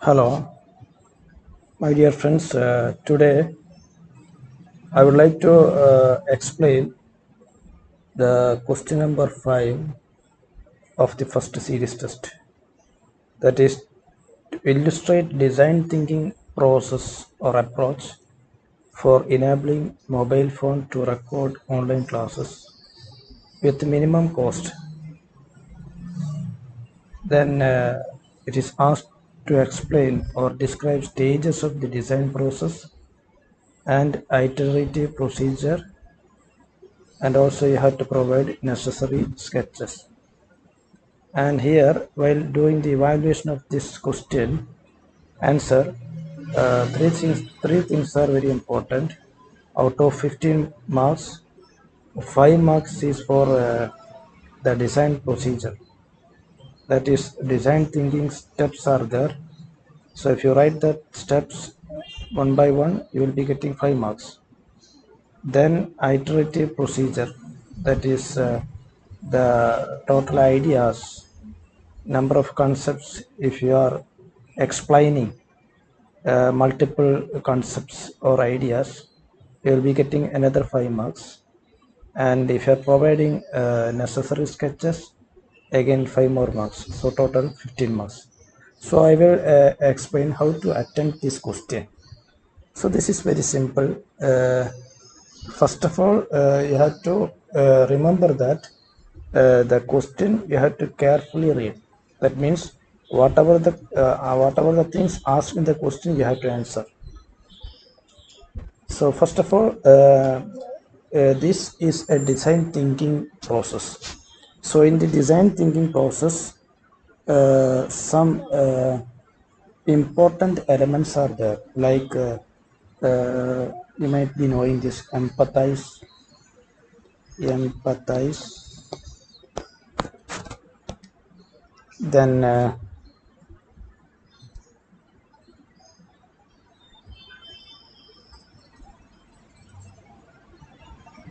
Hello, my dear friends. Today I would like to explain the question number 5 of the first series test. That is to illustrate design thinking process or approach for enabling mobile phone to record online classes with minimum cost. Then it is asked to explain or describe stages of the design process and iterative procedure, and also you have to provide necessary sketches. And here, while doing the evaluation of this question answer, three things are very important. Out of 15 marks, 5 marks is for the design procedure, that is design thinking steps are there. So if you write the steps one by one, you will be getting 5 marks. Then iterative procedure, that is the total ideas, number of concepts. If you are explaining multiple concepts or ideas, you will be getting another 5 marks. And if you are providing necessary sketches, again 5 more marks, so total 15 marks. So I will explain how to attempt this question. So this is very simple. First of all, you have to remember that the question you have to carefully read. That means whatever the things asked in the question, you have to answer. So first of all, this is a design thinking process. So in the design thinking process, some important elements are there, like you might be knowing this: empathize, then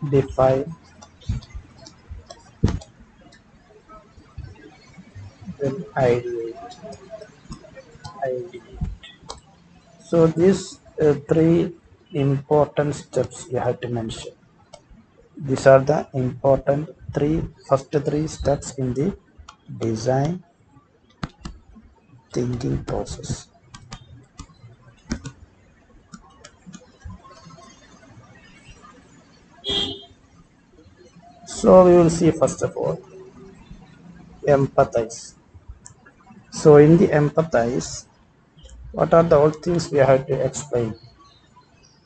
define, then ideate. So these three important steps you have to mention. These are the important first three steps in the design thinking process. So we will see first of all empathize. So in the empathize, what are the all things we have to explain?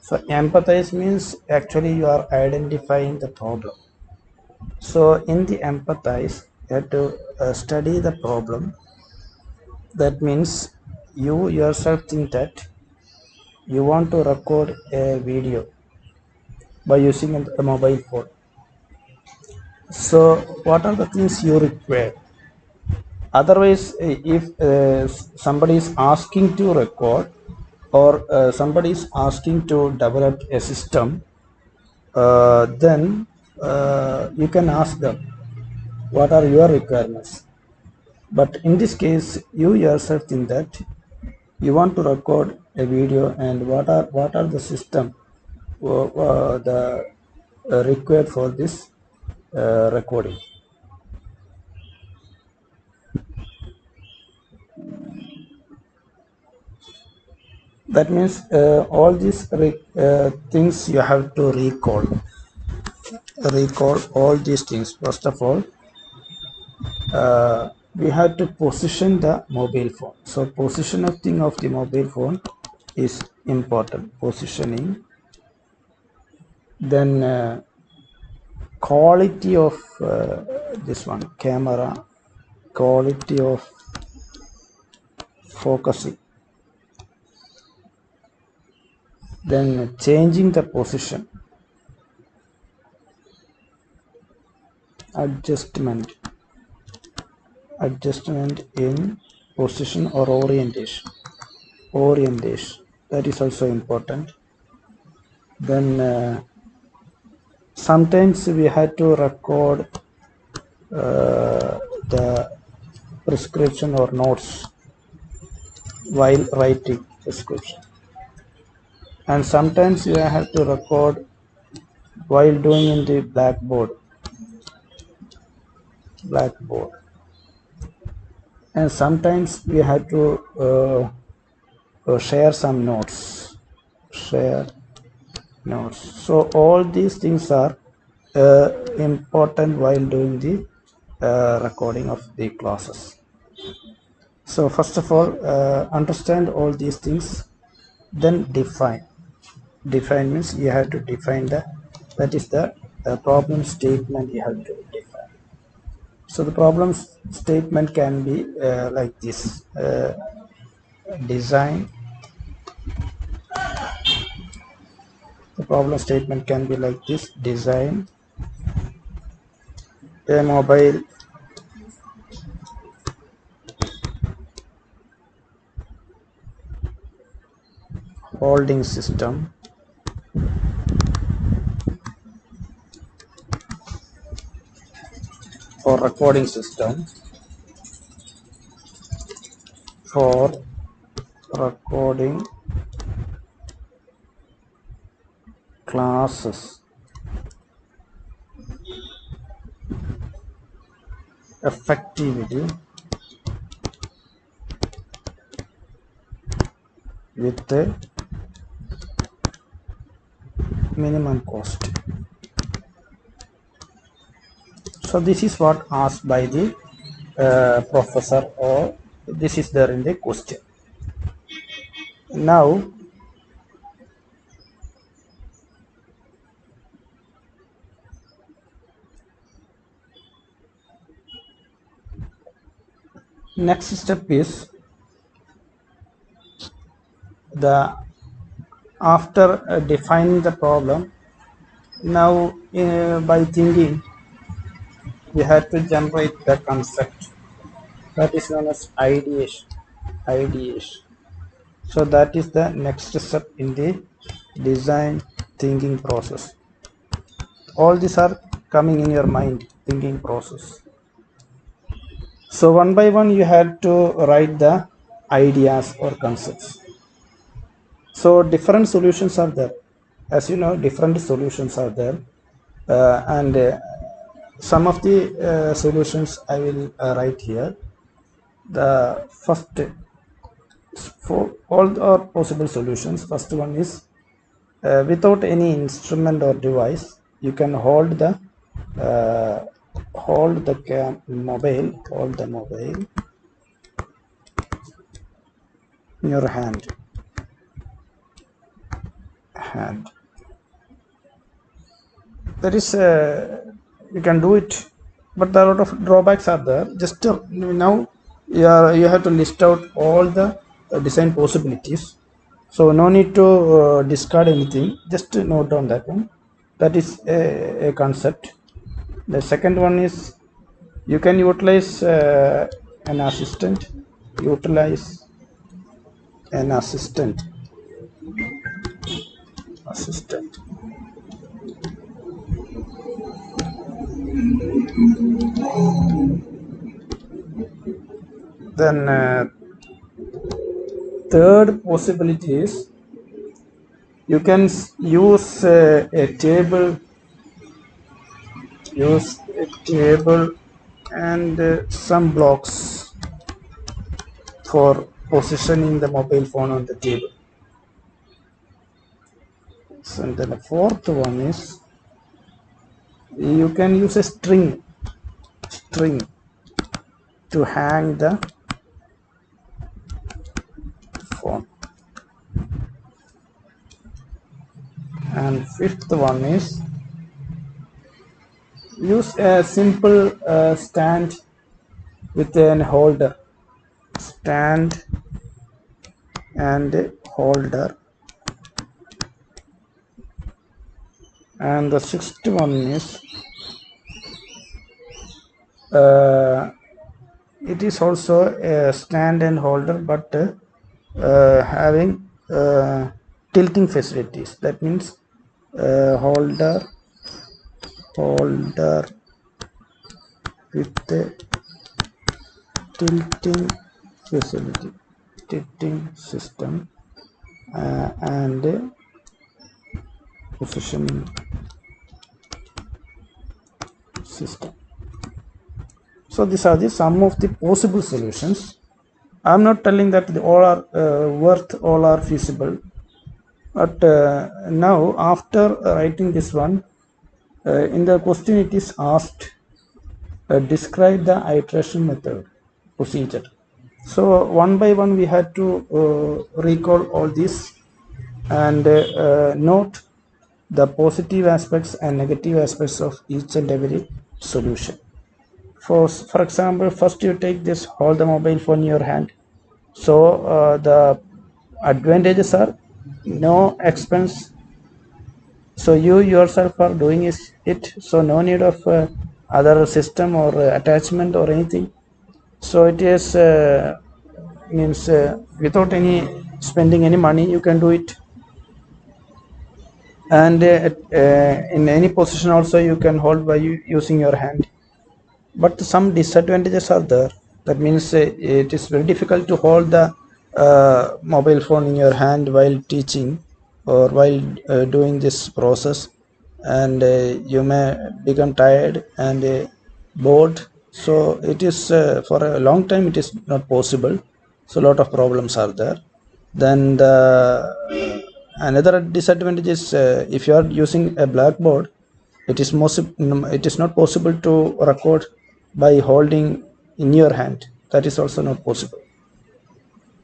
So empathize means actually you are identifying the problem. So in the empathize, you have to study the problem. That means you yourself think that you want to record a video by using a mobile phone. So what are the things you require? Otherwise, if somebody is asking to record, or somebody is asking to develop a system, then you can ask them what are your requirements. But in this case, you yourself think that you want to record a video, and what are the system the required for this recording. That means all these things you have to recall all these things. First of all, we have to position the mobile phone. So positioning of the mobile phone is important. Positioning, then quality of this one camera, quality of focusing, then changing the position, adjustment in position or orientation, that is also important. Then sometimes we had to record the prescription or notes. while writing description, and sometimes you have to record while doing in the blackboard, and sometimes we have to share some share notes. So all these things are important while doing the recording of the classes. So first of all, understand all these things, then define means you have to define that is the problem statement you have to define. So the problem statement can be like this: design. The problem statement can be like this: design a mobile holding system for recording system for recording classes effectively with a minimum cost. So this is what asked by the professor, or this is there in the question. Now next step is the after defining the problem. Now by thinking we have to generate the concept, that is known as ideation. So that is the next step in the design thinking process. All these are coming in your mind, thinking process. So one by one you have to write the ideas or concepts. So different solutions are there. As you know, different solutions are there, and some of the solutions I will write here. The first, for all the possible solutions, first one is without any instrument or device, you can hold the mobile in your hand. There is you can do it, but there are a lot of drawbacks are there. Just now you have to list out all the design possibilities, so no need to discard anything, just note down that one. That is a concept. The second one is you can utilize an assistant utilize an assistant. Then third possibility is you can use a table and some blocks for positioning the mobile phone on the table. So, and then the fourth one is you can use a string to hang the phone. And fifth one is use a simple stand with an holder, stand and holder. And the sixth one is it is also a stand and holder, but having tilting facilities. That means holder with a tilting facility. stitching system and positioning system. So these are the some of the possible solutions. I'm not telling that all are all are feasible, but now after writing this one, in the question it is asked, describe the iteration method procedure. So one by one we had to recall all this and note the positive aspects and negative aspects of each and every solution. For example, first you take this, hold the mobile phone in your hand. So the advantages are no expense. So you yourself are doing it. So no need of other system or attachment or anything. So it is means without any spending any money you can do it, and in any position also you can hold by using your hand. But some disadvantages are there. That means it is very difficult to hold the mobile phone in your hand while teaching or while doing this process, and you may become tired and bored. So it is for a long time it is not possible. So a lot of problems are there. Then another disadvantage is if you are using a blackboard, it is not possible to record by holding in your hand. That is also not possible.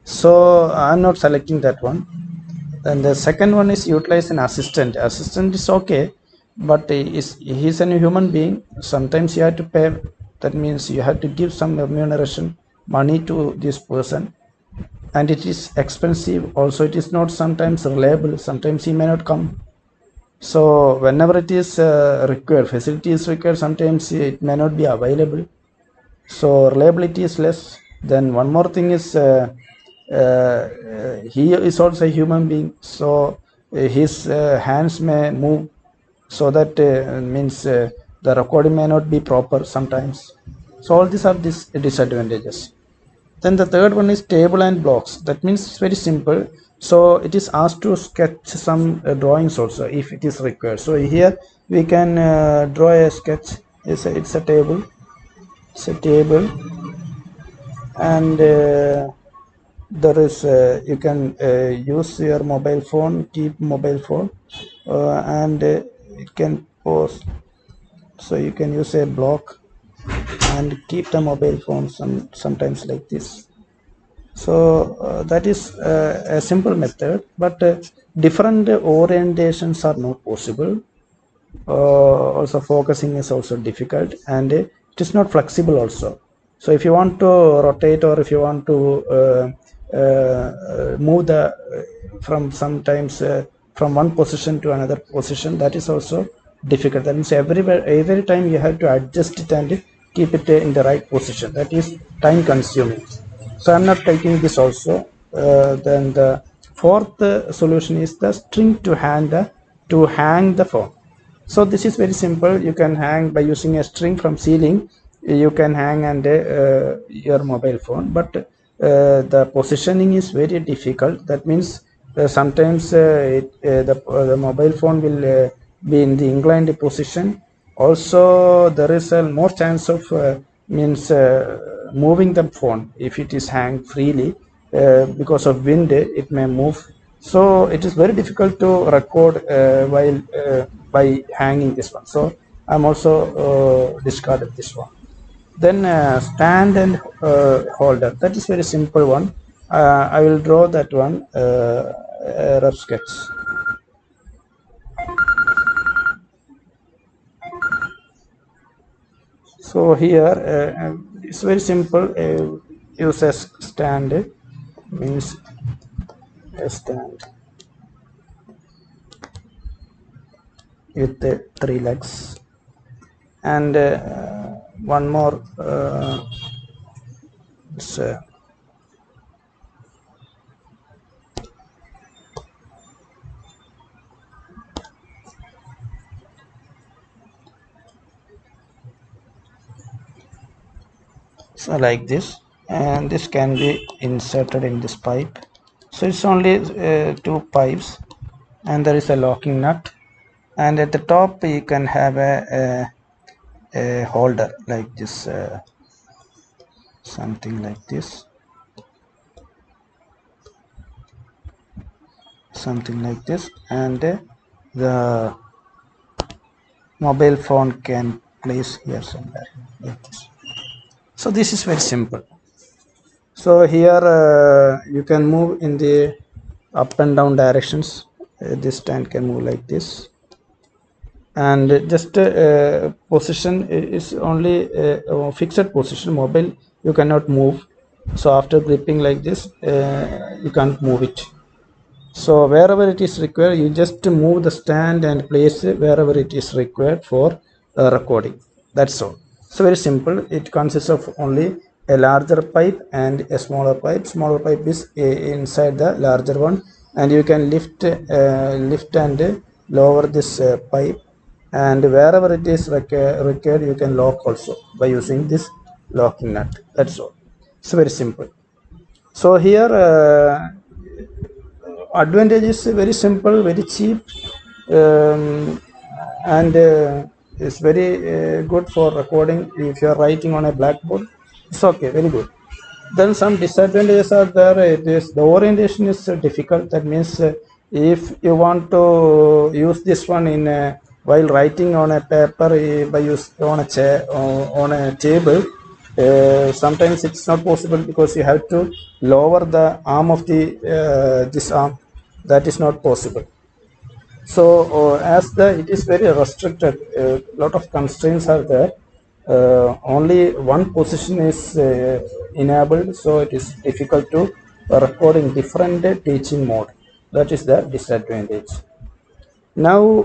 So I'm not selecting that one. And the second one is utilize an assistant. Assistant is okay, but he's a human being. Sometimes you have to pay. That means you have to give some remuneration money to this person, and it is expensive. Also, it is not sometimes reliable. Sometimes he may not come. So whenever it is required, facility is required, sometimes it may not be available. So reliability is less. Then one more thing is he is also a human being. So his hands may move. So that means the recording may not be proper sometimes. So all these are disadvantages. Then the third one is table and blocks. That means it's very simple. So it is asked to sketch some drawings also if it is required. So here we can draw a sketch. It's a table. It's a table, and there is you can use your mobile phone, keep mobile phone, and it can pause. So you can use a block and keep the mobile phone sometimes like this. So that is a simple method, but different orientations are not possible. Also focusing is also difficult, and it is not flexible also. So if you want to rotate, or if you want to move the from sometimes from one position to another position, that is also difficult. That means every time you have to adjust it and keep it in the right position. That is time consuming. So I'm not taking this also. Then the fourth solution is the string to hang the phone. So this is very simple. You can hang by using a string from ceiling. You can hang and your mobile phone, but the positioning is very difficult. That means sometimes the mobile phone will be in the inclined position. Also, there is a more chance of means moving the phone if it is hang freely because of wind. It may move. So it is very difficult to record while by hanging this one. So I'm also discarded this one. Then stand and holder. That is very simple one. I will draw that one rough sketch. So here it's very simple. Use as stand means a stand with the three legs, and one more it's, so like this. and this can be inserted in this pipe. So it's only two pipes, and there is a locking nut, and at the top you can have a holder like this, something like this, and the mobile phone can place here somewhere like this. So this is very simple. So here you can move in the up and down directions. This stand can move like this, and just position is only a fixed position. Mobile you cannot move. So after gripping like this, you can't move it. So wherever it is required, you just move the stand and place it wherever it is required for recording. That's all. So very simple. It consists of only a larger pipe and a smaller pipe. Smaller pipe is inside the larger one, and you can lift and lower this pipe, and wherever it is required, you can lock also by using this locking nut. That's all. It's very simple. So here advantage is very simple, very cheap, and it's very good for recording. If you are writing on a blackboard, it's okay, very good. Then some disadvantages are there. It is the orientation is difficult. That means if you want to use this one in while writing on a paper by use on a chair or on a table, sometimes it's not possible because you have to lower the arm of the this arm. That is not possible. So as the it is very restricted, a lot of constraints are there. Only one position is enabled, so it is difficult to record in different teaching mode. That is the disadvantage. Now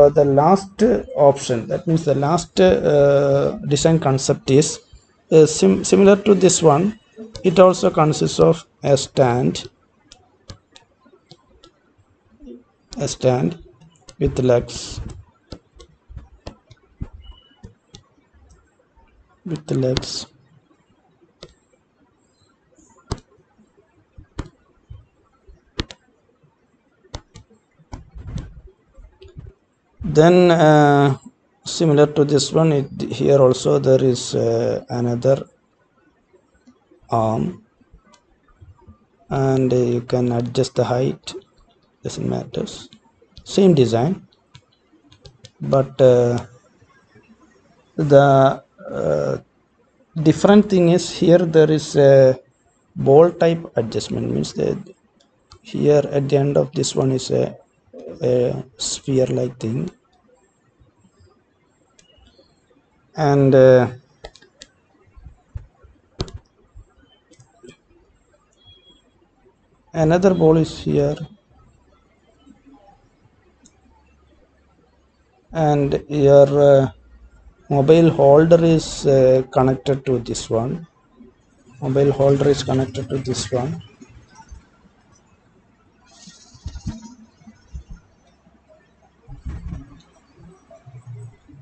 the last option, that means the last design concept is similar to this one. It also consists of a stand with legs, then similar to this one, here also there is another arm, and you can adjust the height, doesn't matter, same design, but the different thing is here there is a ball type adjustment, means that here at the end of this one is a sphere like thing, and another ball is here, and your mobile holder is connected to this one.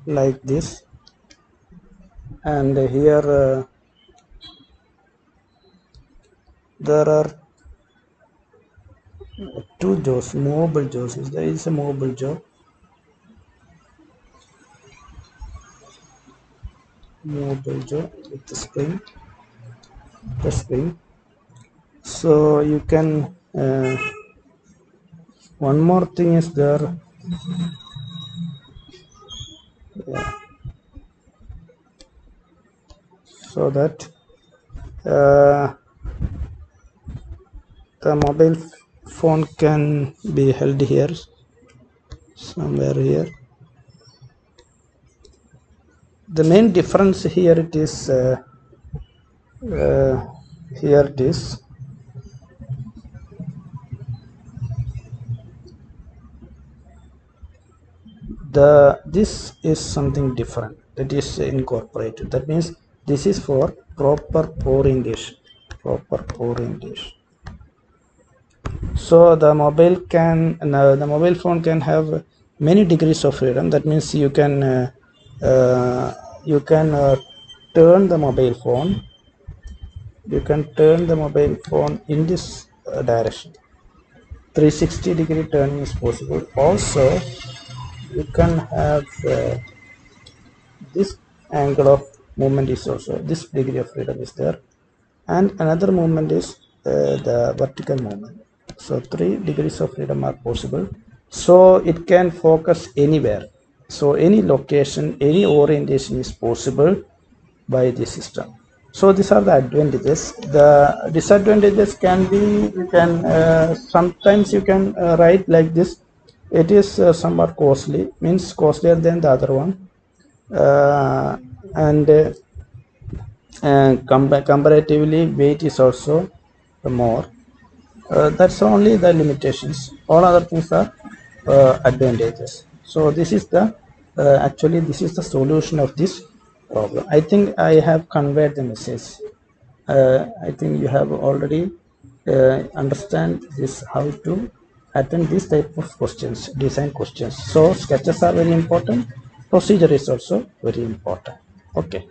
Like this, and here there are two jaws, movable jaws. There is a movable jaw, with the spring. So you can one more thing is there, so that the mobile phone can be held here, somewhere here. The main difference here it is here it is this is something different that is incorporated. That means this is for proper orientation. So the mobile phone can have many degrees of freedom. That means you can turn the mobile phone you can turn the mobile phone in this direction. 360-degree turning is possible. Also, you can have this angle of movement is also, this degree of freedom is there, and another movement is the vertical movement. So 3 degrees of freedom are possible, so it can focus anywhere. So any location, any orientation is possible by this system. So these are the advantages. The disadvantages can be, you can sometimes you can write like this: it is somewhat costly, means costlier than the other one, and comparatively weight is also more. That's only the limitations. All other things are advantages. So this is the actually this is the solution of this problem. I think I have conveyed the message. I think you have already understand this, how to attend this type of questions, design questions. So sketches are very important, procedure is also very important. Okay.